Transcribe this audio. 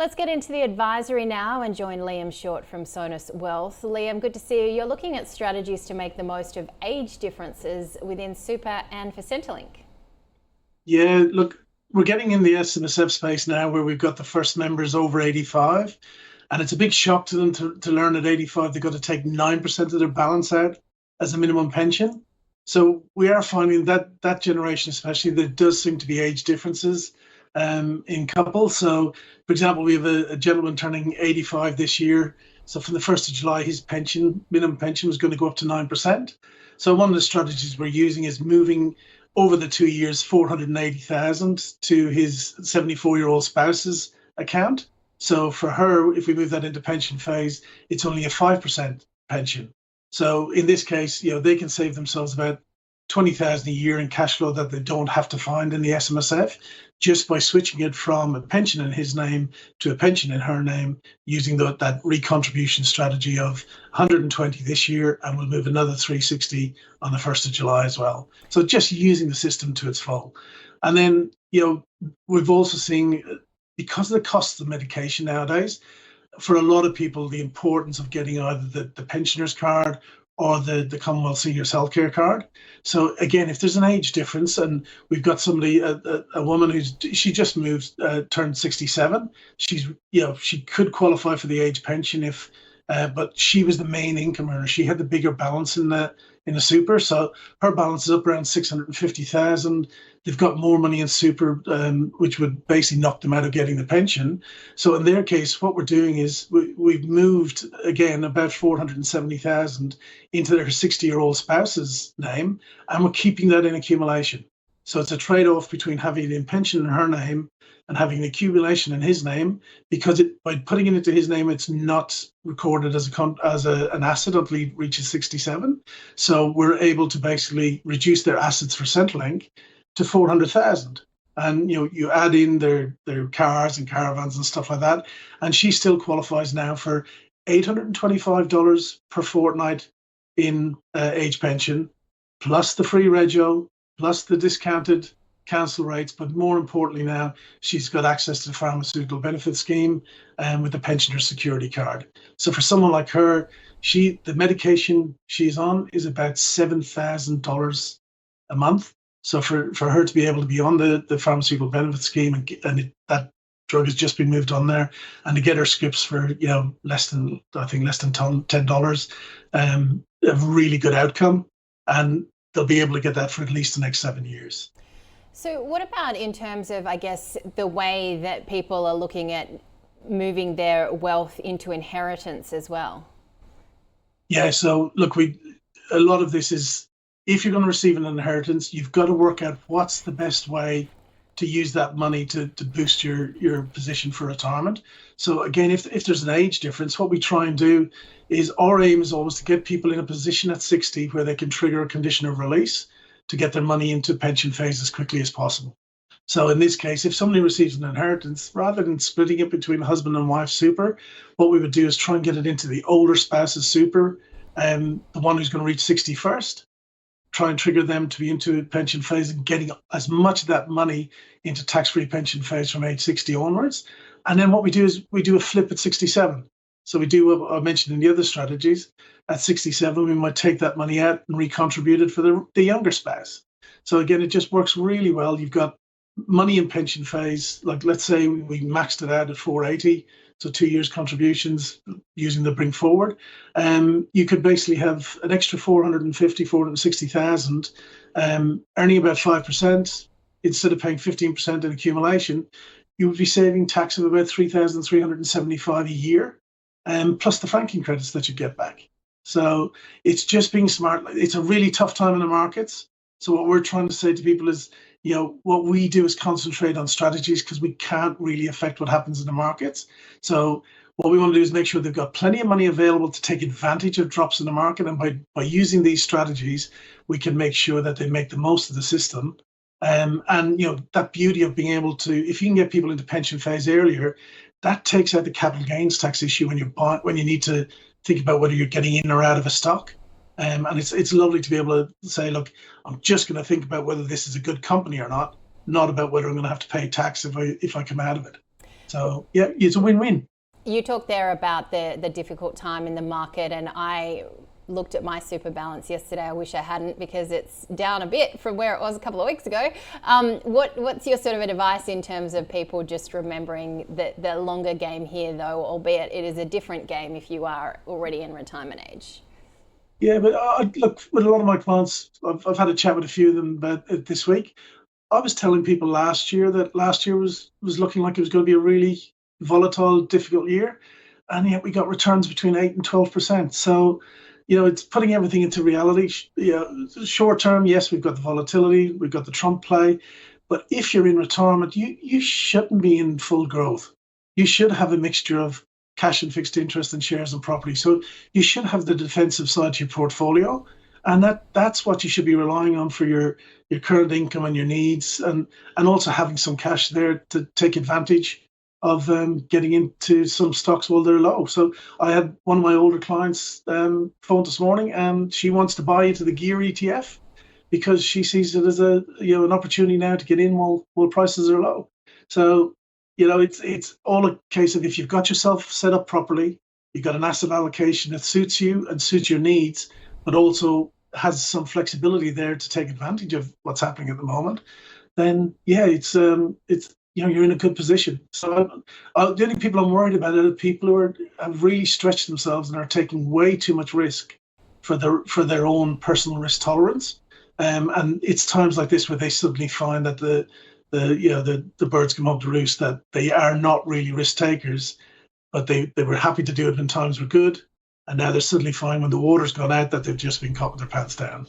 Let's get into the advisory now and join Liam Shorte from Sonas Wealth. Liam, good to see you. You're looking at strategies to make the most of age differences within super and for Centrelink. Yeah, look, we're getting in the SMSF space now where we've got the first members over 85. And it's a big shock to them to learn at 85 they've got to take 9% of their balance out as a minimum pension. So we are finding that generation especially, there does seem to be age differences in couples. So, for example, we have a gentleman turning 85 this year. So from the 1st of July, his minimum pension was going to go up to 9%. So one of the strategies we're using is moving over the 2 years, 480,000 to his 74-year-old spouse's account. So for her, if we move that into pension phase, it's only a 5% pension. So in this case, they can save themselves about 20,000 a year in cash flow that they don't have to find in the SMSF just by switching it from a pension in his name to a pension in her name using that recontribution strategy of 120 this year, and we'll move another 360 on the 1st of July as well. So just using the system to its full. And then, we've also seen, because of the cost of medication nowadays, for a lot of people, the importance of getting either the pensioners card or the Commonwealth Seniors Healthcare card. So again, if there's an age difference, and we've got somebody, a woman she just moved, turned 67. She could qualify for the age pension but she was the main income earner. She had the bigger balance in the super, so her balance is up around 650,000. They've got more money in super, which would basically knock them out of getting the pension. So in their case, what we're doing is we've moved again about 470,000 into their 60-year-old spouse's name, and we're keeping that in accumulation. So it's a trade-off between having the pension in her name and having the accumulation in his name, because by putting it into his name, it's not recorded as an asset until he reaches 67. So we're able to basically reduce their assets for Centrelink to 400,000. And you add in their cars and caravans and stuff like that, and she still qualifies now for $825 per fortnight in age pension, plus the free rego, plus the discounted council rates, but more importantly now, she's got access to the pharmaceutical benefit scheme and with the pensioner security card. So for someone like her, the medication she's on is about $7,000 a month. So for her to be able to be on the pharmaceutical benefit scheme and that drug has just been moved on there, and to get her scripts for less than $10, a really good outcome, and they'll be able to get that for at least the next 7 years. So what about in terms of, I guess, the way that people are looking at moving their wealth into inheritance as well? Yeah, so look, a lot of this is, if you're going to receive an inheritance, you've got to work out what's the best way to use that money to boost your position for retirement. So again, if there's an age difference, what we try and do is, our aim is always to get people in a position at 60 where they can trigger a condition of release to get their money into pension phase as quickly as possible. So in this case, if somebody receives an inheritance, rather than splitting it between husband and wife super, what we would do is try and get it into the older spouse's super, the one who's going to reach 60 first, try and trigger them to be into pension phase and getting as much of that money into tax-free pension phase from age 60 onwards. And then what we do is we do a flip at 67. So we do what I mentioned in the other strategies. At 67, we might take that money out and recontribute it for the younger spouse. So again, it just works really well. You've got money in pension phase, like let's say we maxed it out at 480, so 2 years contributions using the bring forward. You could basically have an extra 460,000, earning about 5%. Instead of paying 15% in accumulation, you would be saving tax of about 3,375 a year, plus the franking credits that you get back. So it's just being smart. It's a really tough time in the markets. So what we're trying to say to people is, what we do is concentrate on strategies, because we can't really affect what happens in the markets. So what we want to do is make sure they've got plenty of money available to take advantage of drops in the market. And by using these strategies, we can make sure that they make the most of the system. And that beauty of being able to, if you can get people into pension phase earlier, that takes out the capital gains tax issue when you need to think about whether you're getting in or out of a stock. And it's lovely to be able to say, look, I'm just going to think about whether this is a good company or not about whether I'm going to have to pay tax if I come out of it. So yeah, it's a win-win. You talked there about the difficult time in the market, and I looked at my super balance yesterday. I wish I hadn't, because it's down a bit from where it was a couple of weeks ago. What's your sort of advice in terms of people just remembering the longer game here, though, albeit it is a different game if you are already in retirement age? Yeah, but look, with a lot of my clients, I've had a chat with a few of them about it this week. I was telling people last year that last year was looking like it was going to be a really volatile, difficult year, and yet we got returns between 8 and 12%. So, it's putting everything into reality. Short term, yes, we've got the volatility, we've got the Trump play, but if you're in retirement, you shouldn't be in full growth. You should have a mixture of cash and fixed interest and shares and property. So you should have the defensive side to your portfolio, and that's what you should be relying on for your current income and your needs, and also having some cash there to take advantage of getting into some stocks while they're low. So I had one of my older clients phone this morning, and she wants to buy into the gear ETF because she sees it as an opportunity now to get in while prices are low. So it's all a case of, if you've got yourself set up properly, you've got an asset allocation that suits you and suits your needs, but also has some flexibility there to take advantage of what's happening at the moment, then yeah, it's you're in a good position. So the only people I'm worried about are the people who have really stretched themselves and are taking way too much risk for their own personal risk tolerance. And it's times like this where they suddenly find that the birds come home to roost, that they are not really risk takers, but they were happy to do it when times were good, and now they're suddenly finding when the water's gone out that they've just been caught with their pants down.